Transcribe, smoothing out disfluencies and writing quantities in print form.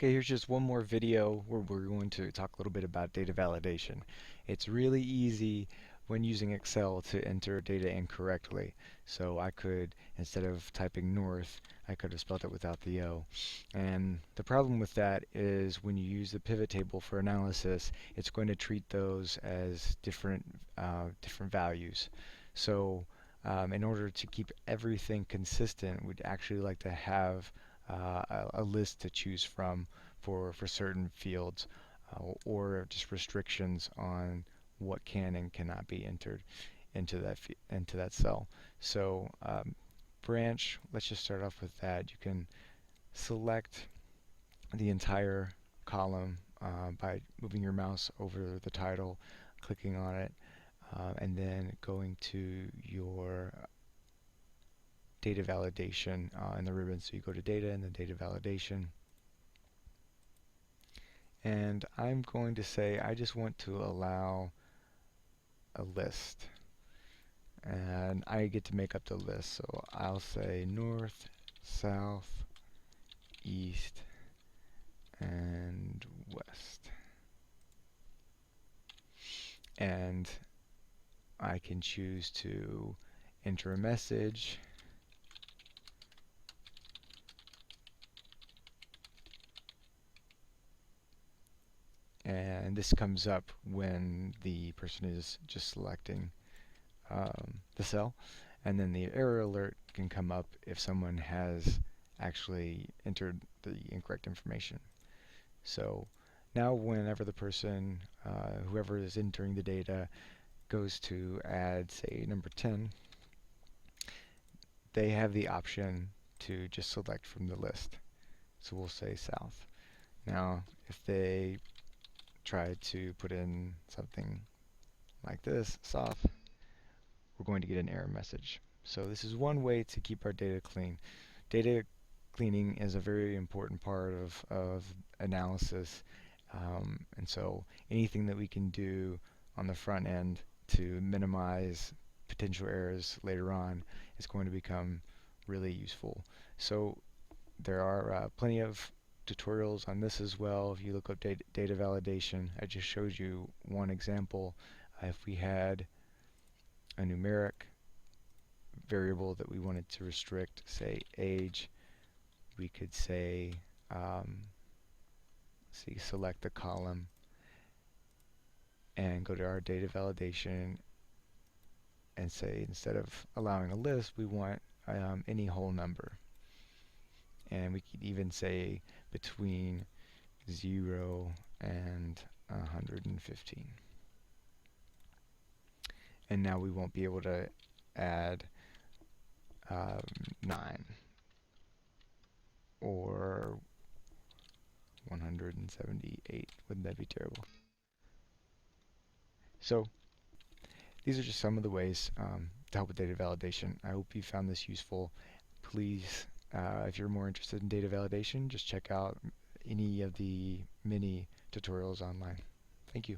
Okay, here's just one more video where we're going to talk a little bit about data validation. It's really easy when using Excel to enter data incorrectly. So I could, instead of typing north, I could have spelled it without the O. And the problem with that is when you use the pivot table for analysis, it's going to treat those as different values. So in order to keep everything consistent, we'd actually like to have a list to choose from for certain fields, or just restrictions on what can and cannot be entered into that cell. So branch, let's just start off with that. You can select the entire column by moving your mouse over the title, clicking on it, and then going to your data validation in the ribbon. So you go to data and then data validation. And I'm going to say I just want to allow a list. And I get to make up the list. So I'll say north, south, east, and west. And I can choose to enter a message. And this comes up when the person is just selecting the cell. And then the error alert can come up if someone has actually entered the incorrect information. So now whenever the person, whoever is entering the data, goes to add, say, number 10, they have the option to just select from the list. So we'll say south. Now, if they try to put in something like this, south, we're going to get an error message. So this is one way to keep our data clean. Data cleaning is a very important part of analysis, and so anything that we can do on the front end to minimize potential errors later on is going to become really useful. So there are plenty of tutorials on this as well. If you look up data validation, I just showed you one example. If we had a numeric variable that we wanted to restrict, say age, we could say, select the column and go to our data validation and say, instead of allowing a list, we want any whole number. And we could even say between 0 and 115. And now we won't be able to add 9 or 178. Wouldn't that be terrible? So these are just some of the ways to help with data validation. I hope you found this useful. Please, if you're more interested in data validation, just check out any of the many tutorials online. Thank you.